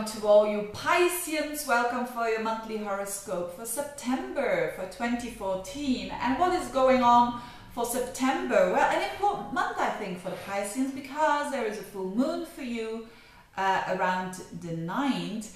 welcome to all you Pisceans. Welcome for your monthly horoscope for September for 2014. And what is going on for September? Well, an important month, I think, for the Pisceans, because there is a full moon for you around the 9th,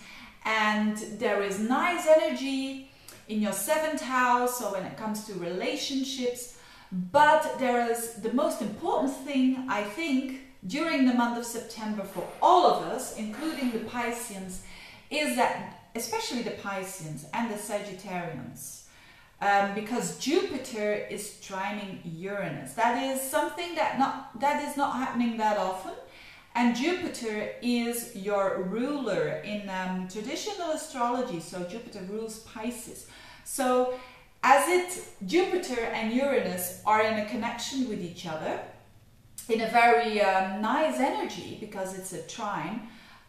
and there is nice energy in your 7th house, so when it comes to relationships. But there is the most important thing, I think, during the month of September for all of us, including the Pisceans, is that, especially the Pisceans and the Sagittarians, because Jupiter is trining Uranus. That is something that is not happening that often, and Jupiter is your ruler in traditional astrology. So Jupiter rules Pisces. So Jupiter and Uranus are in a connection with each other, in a very nice energy, because it's a trine.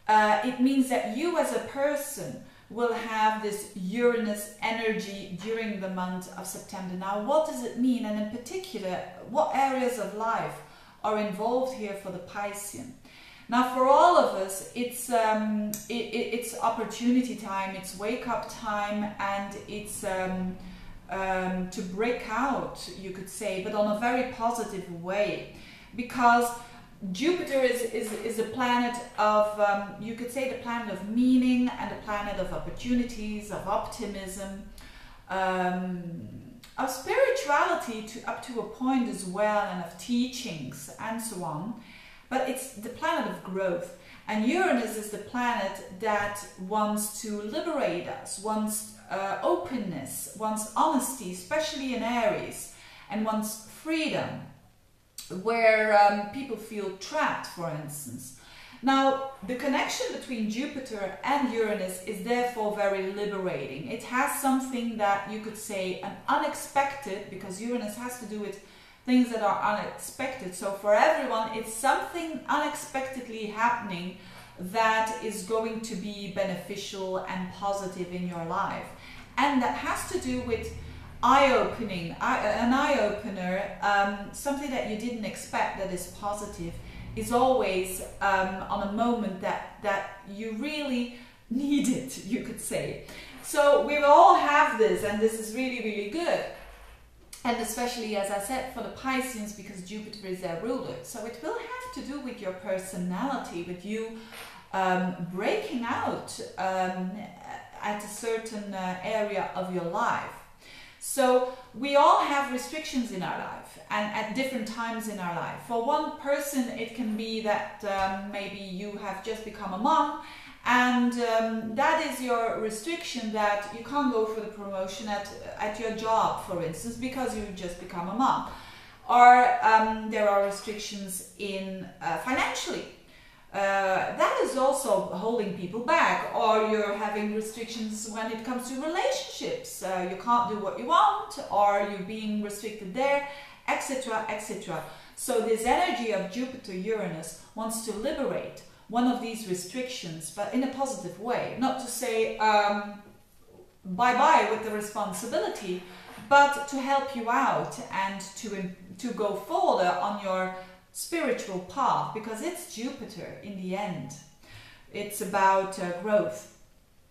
It means that you as a person will have this Uranus energy during the month of September. Now, what does it mean? And in particular, what areas of life are involved here for the Piscean? Now, for all of us, it's opportunity time, it's wake up time, and it's to break out, you could say, but on a very positive way. Because Jupiter is a planet of, you could say, the planet of meaning and a planet of opportunities, of optimism, of spirituality up to a point as well, and of teachings and so on. But it's the planet of growth. And Uranus is the planet that wants to liberate us, wants openness, wants honesty, especially in Aries, and wants freedom, where people feel trapped, for instance. Now, the connection between Jupiter and Uranus is therefore very liberating. It has something that you could say an unexpected, because Uranus has to do with things that are unexpected. So for everyone, it's something unexpectedly happening that is going to be beneficial and positive in your life. And that has to do with eye-opening, an eye-opener, something that you didn't expect that is positive, is always on a moment that you really need it, you could say. So we all have this, and this is really, really good. And especially, as I said, for the Pisceans, because Jupiter is their ruler. So it will have to do with your personality, with you breaking out at a certain area of your life. So we all have restrictions in our life, and at different times in our life. For one person, it can be that maybe you have just become a mom, and that is your restriction, that you can't go for the promotion at your job, for instance, because you've just become a mom. Or there are restrictions in financially. That is also holding people back. Or you're having restrictions when it comes to relationships. You can't do what you want, or you're being restricted there, etc., etc. So this energy of Jupiter-Uranus wants to liberate one of these restrictions, but in a positive way. Not to say bye-bye with the responsibility, but to help you out and to go further on your spiritual path, because it's Jupiter in the end. It's about growth.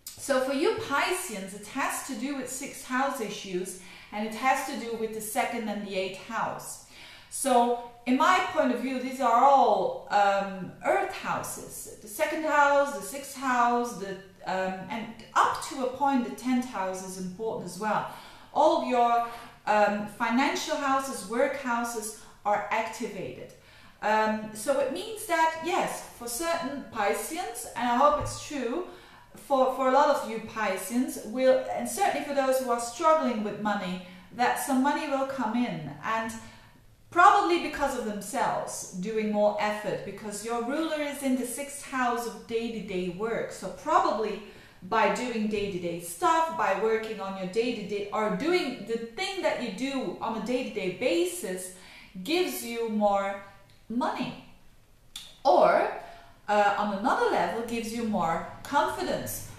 So for you Pisceans, it has to do with 6th house issues, and it has to do with the 2nd and the 8th house. So in my point of view, these are all earth houses. The 2nd house, the 6th house, and up to a point the 10th house is important as well. All of your financial houses, work houses are activated. So it means that, yes, for certain Pisceans, and I hope it's true, for a lot of you Pisceans, and certainly for those who are struggling with money, that some money will come in, and probably because of themselves doing more effort, because your ruler is in the 6th house of day-to-day work. So probably by doing day-to-day stuff, by working on your day-to-day, or doing the thing that you do on a day-to-day basis, gives you more money. Or on another level, gives you more confidence,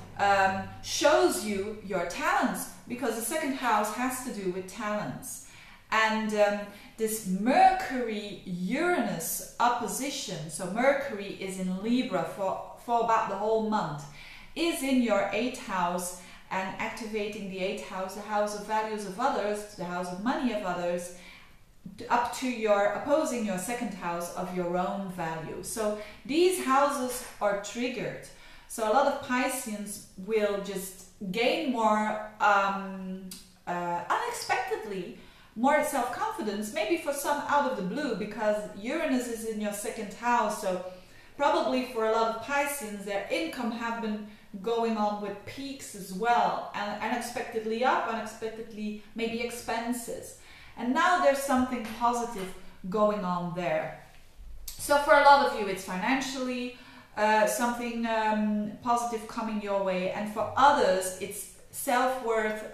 shows you your talents, because the 2nd house has to do with talents. And this Mercury-Uranus opposition, so Mercury is in Libra for about the whole month, is in your 8th house and activating the 8th house, the house of values of others, the house of money of others, up to your opposing your 2nd house of your own value. So these houses are triggered. So a lot of Pisceans will just gain more unexpectedly, more self-confidence, maybe for some out of the blue, because Uranus is in your 2nd house. So probably for a lot of Pisceans, their income have been going on with peaks as well, and unexpectedly up, unexpectedly maybe expenses. And now there's something positive going on there. So for a lot of you, it's financially something positive coming your way, and for others, it's self-worth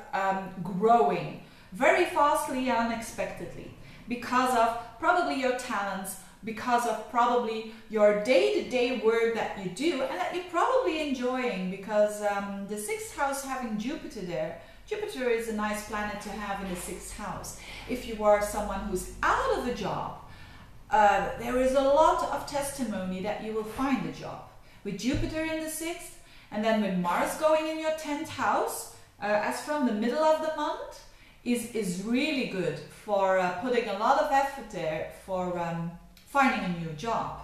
growing very fastly and unexpectedly because of probably your talents, because of probably your day-to-day work that you do and that you're probably enjoying, because the 6th house having Jupiter there. Jupiter is a nice planet to have in the 6th house. If you are someone who's out of a job, there is a lot of testimony that you will find a job. With Jupiter in the 6th, and then with Mars going in your 10th house, as from the middle of the month, is really good for putting a lot of effort there for finding a new job.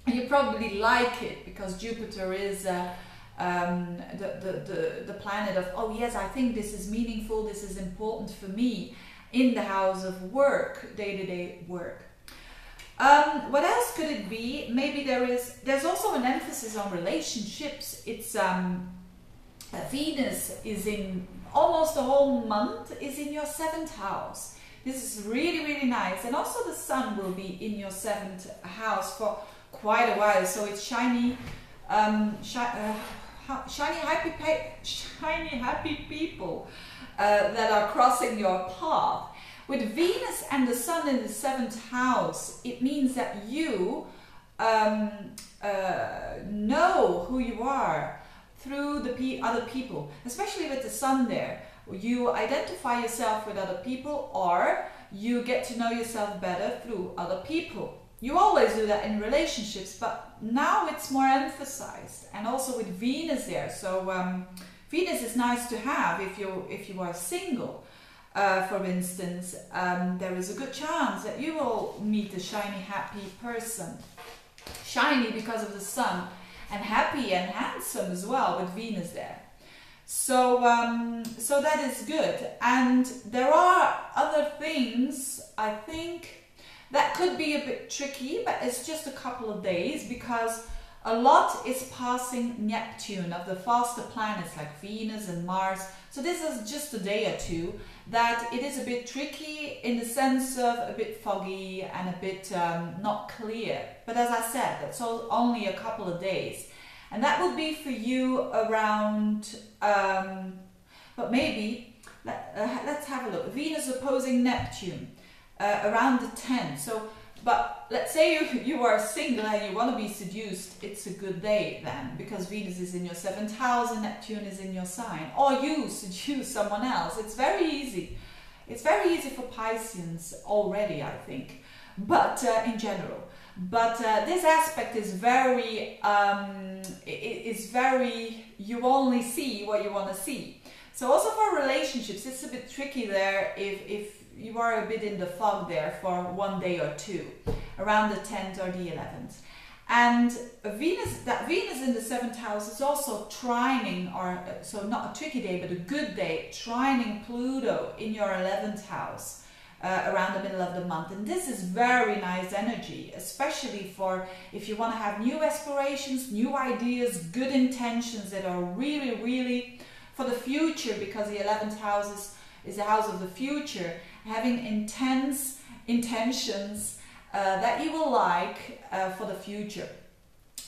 And you probably like it because Jupiter is the planet of, oh yes, I think this is meaningful, this is important for me, in the house of work, day-to-day work. What else could it be? Maybe there's also an emphasis on relationships. It's Venus is in almost the whole month is in your 7th house. This is really, really nice. And also the Sun will be in your 7th house for quite a while. So it's shiny, shiny, happy people that are crossing your path. With Venus and the Sun in the 7th house, it means that you know who you are through the other people, especially with the Sun there. You identify yourself with other people, or you get to know yourself better through other people. You always do that in relationships, but now it's more emphasized, and also with Venus there. So Venus is nice to have if you are single. For instance, there is a good chance that you will meet a shiny, happy person. Shiny because of the Sun, and happy and handsome as well with Venus there. So, so that is good. And there are other things, I think, that could be a bit tricky, but it's just a couple of days because a lot is passing Neptune, of the faster planets like Venus and Mars. So this is just a day or two that it is a bit tricky in the sense of a bit foggy and a bit not clear. But as I said, that's only a couple of days. And that would be for you around, but maybe, let's have a look. Venus opposing Neptune around the 10th. So, but let's say you are single and you want to be seduced, it's a good day then, because Venus is in your 7th house and Neptune is in your sign. Or you seduce someone else. It's very easy. It's very easy for Pisceans already, I think, but in general. But this aspect is very, you only see what you want to see. So also for relationships, it's a bit tricky there if you are a bit in the fog there for one day or two, around the 10th or the 11th. And Venus in the 7th house is also trining, or so not a tricky day, but a good day, trining Pluto in your 11th house. Around the middle of the month, and this is very nice energy, especially for if you want to have new aspirations, new ideas, good intentions that are really, really for the future, because the 11th house is the house of the future, having intense intentions that you will like for the future.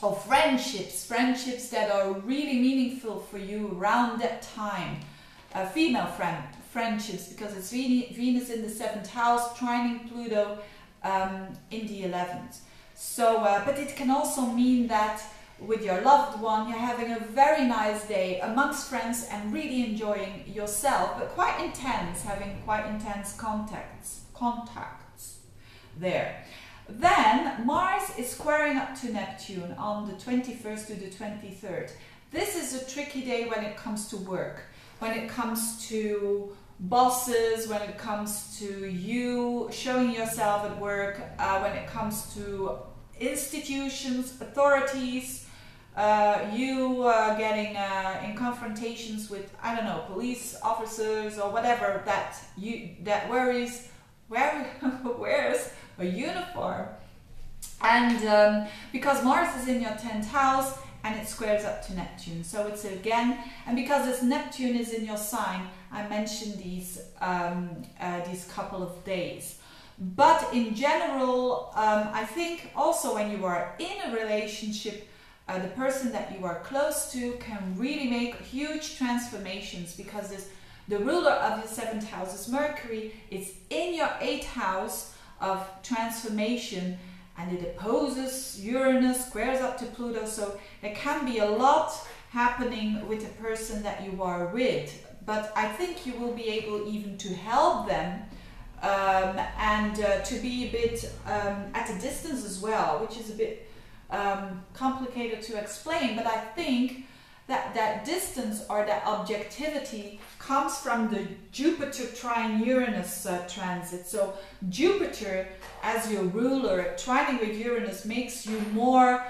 Or friendships that are really meaningful for you around that time. Female friendships, because it's Venus in the 7th house, trining Pluto in the 11th. So, but it can also mean that with your loved one, you're having a very nice day amongst friends and really enjoying yourself, but quite intense, having quite intense contacts there. Then Mars is squaring up to Neptune on the 21st to the 23rd. This is a tricky day when it comes to work, when it comes to bosses, when it comes to you showing yourself at work, when it comes to institutions, authorities, you getting in confrontations with, I don't know, police officers or whatever that wears a uniform. And because Mars is in your 10th house and it squares up to Neptune, so it's again, and because this Neptune is in your sign, I mentioned these couple of days. But in general, I think also when you are in a relationship, the person that you are close to can really make huge transformations, because the ruler of your 7th house is Mercury. It's in your 8th house of transformation, and it opposes Uranus, squares up to Pluto, so there can be a lot happening with the person that you are with. But I think you will be able even to help them and to be a bit at a distance as well, which is a bit complicated to explain, but I think that distance or that objectivity comes from the Jupiter trine Uranus transit. So Jupiter as your ruler trining with Uranus makes you more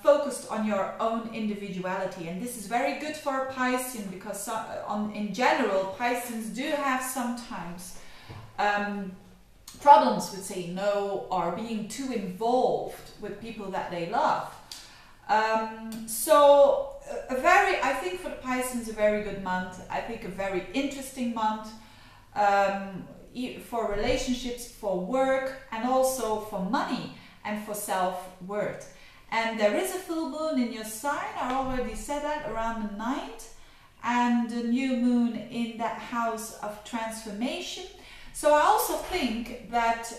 focused on your own individuality, and this is very good for a Piscean, because in general Pisceans do have sometimes problems with saying no or being too involved with people that they love. So I think for the Pisceans a very good month. I think a very interesting month for relationships, for work, and also for money and for self-worth. And there is a full moon in your sign, I already said that, around the 9th, and a new moon in that house of transformation. So I also think that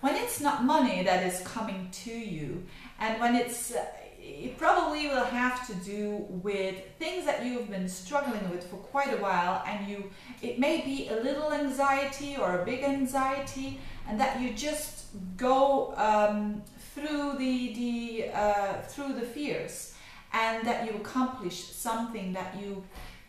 when it's not money that is coming to you, and when it probably will have to do with things that you've been struggling with for quite a while, and it may be a little anxiety or a big anxiety, and that you just go through the fears, and that you accomplish something that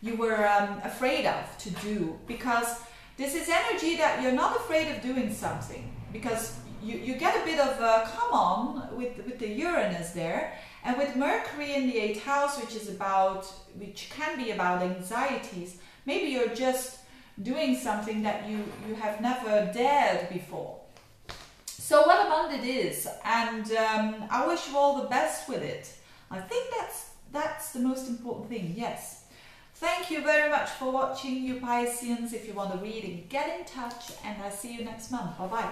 you were afraid of to do, because this is energy that you're not afraid of doing something, because you get a bit of a come on with the Uranus there, and with Mercury in the 8th house, which can be about anxieties. Maybe you're just doing something that you have never dared before. So what a month it is, and I wish you all the best with it. I think that's the most important thing, yes. Thank you very much for watching, you Pisceans. If you want a reading, get in touch, and I'll see you next month. Bye-bye.